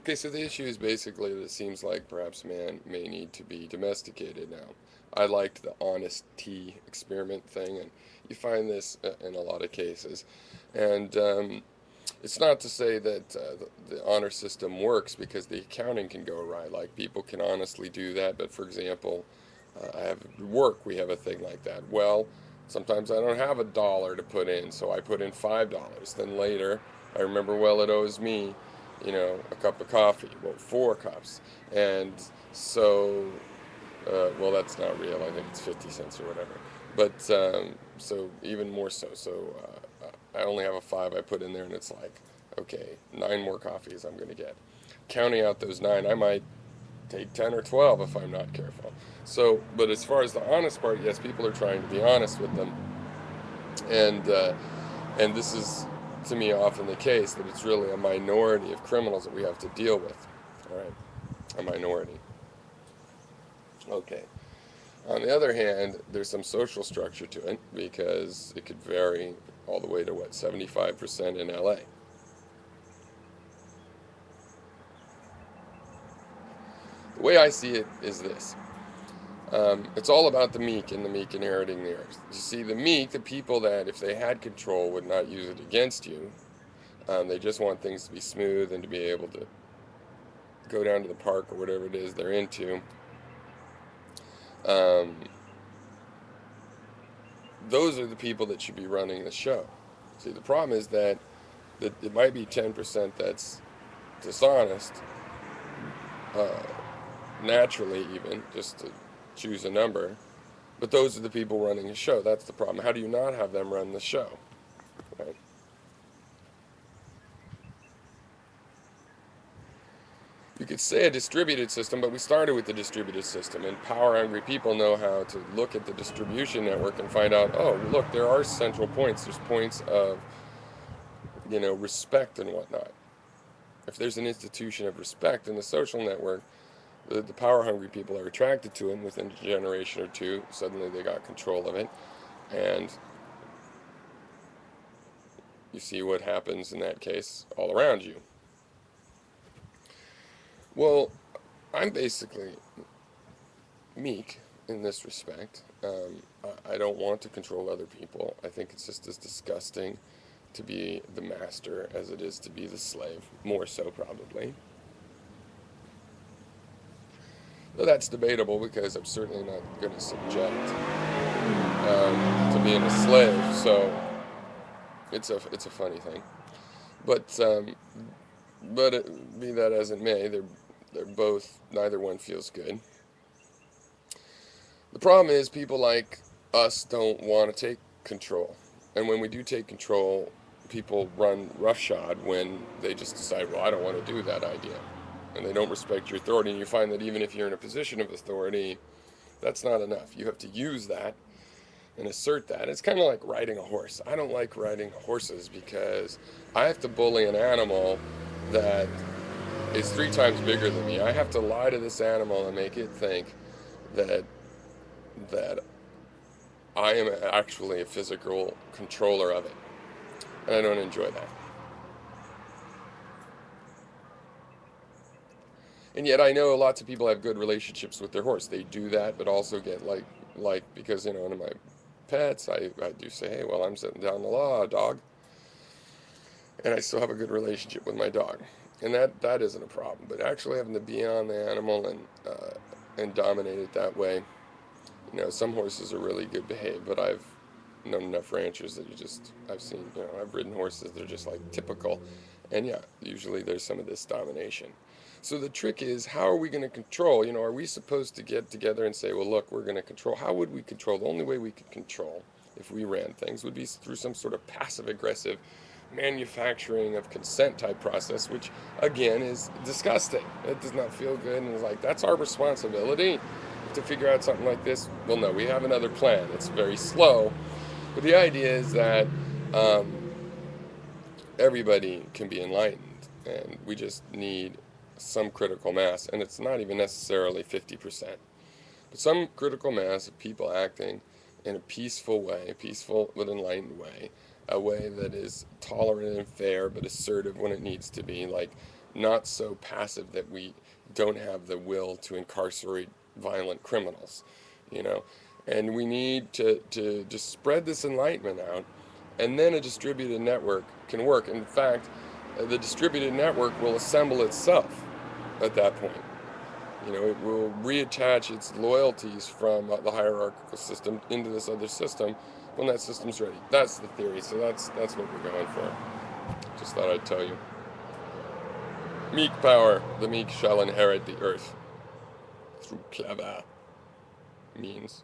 Okay, so the issue is basically that it seems like perhaps man may need to be domesticated now. I liked the honest tea experiment thing, and you find this in a lot of cases. And it's not to say that the honor system works because the accounting can go awry. Like people can honestly do that, but for example, I have work, we have a thing like that. Well, sometimes I don't have $1 to put in, so I put in $5. Then later, I remember, well, it owes me, a cup of coffee, well, 4 cups. And so, well, that's not real. I think it's 50 cents or whatever. But so even more so. So I only have a 5 I put in there, and it's like, okay, 9 more coffees I'm going to get. Counting out those 9, I might take 10 or 12 if I'm not careful. So, but as far as the honest part, yes, people are trying to be honest with them, and and this is to me often the case that it's really a minority of criminals that we have to deal with. All right, a minority. Okay. On the other hand, there's some social structure to it because it could vary all the way to what 75% in LA. The way I see it is this. It's all about the meek and the meek inheriting the earth. You see, the meek, the people that if they had control would not use it against you. They just want things to be smooth and to be able to go down to the park or whatever it is they're into. Um, those are the people that should be running the show. See, the problem is that it might be 10% that's dishonest, uh, naturally, even, just to choose a number. But those are the people running the show. That's the problem. How do you not have them run the show? Right? You could say a distributed system, but we started with the distributed system, and power hungry people know how to look at the distribution network and find out, oh, look, there are central points. There's points of, respect and whatnot. If there's an institution of respect in the social network, the power hungry people are attracted to it, and within a generation or two, suddenly they got control of it. And you see what happens in that case all around you. Well, I'm basically meek in this respect. I don't want to control other people. I think it's just as disgusting to be the master as it is to be the slave, more so probably. Though that's debatable because I'm certainly not going to subject to being a slave. So it's a funny thing. But be that as it may, they're both, neither one feels good. The problem is people like us don't want to take control. And when we do take control, people run roughshod when they just decide, well, I don't want to do that idea. And they don't respect your authority. And you find that even if you're in a position of authority, that's not enough. You have to use that and assert that. It's kind of like riding a horse. I don't like riding horses because I have to bully an animal that is 3 times bigger than me. I have to lie to this animal and make it think that that I am actually a physical controller of it. And I don't enjoy that. And yet I know lots of people have good relationships with their horse. They do that, but also get like because one of my pets, I do say, hey, well, I'm setting down the law, dog, and I still have a good relationship with my dog, and that isn't a problem. But actually having to be on the animal and dominate it that way, some horses are really good behaved, but I've known enough ranchers that I've seen, I've ridden horses that are just like typical, and yeah, usually there's some of this domination. So the trick is, how are we going to control? Are we supposed to get together and say, well, look, we're going to control? How would we control? The only way we could control if we ran things would be through some sort of passive aggressive manufacturing of consent type process, which again is disgusting. It does not feel good, and it's like that's our responsibility to figure out something like this. Well, no, we have another plan. It's very slow, but the idea is that um, everybody can be enlightened, and we just need some critical mass, and it's not even necessarily 50%, but some critical mass of people acting in a peaceful way, a peaceful but enlightened way, a way that is tolerant and fair, but assertive when it needs to be, like not so passive that we don't have the will to incarcerate violent criminals, you know. And we need to just spread this enlightenment out, and then a distributed network can work. In fact, the distributed network will assemble itself at that point. You know, it will reattach its loyalties from the hierarchical system into this other system when that system's ready. That's the theory, so that's what we're going for. Just thought I'd tell you. Meek power, the meek shall inherit the earth through clever means.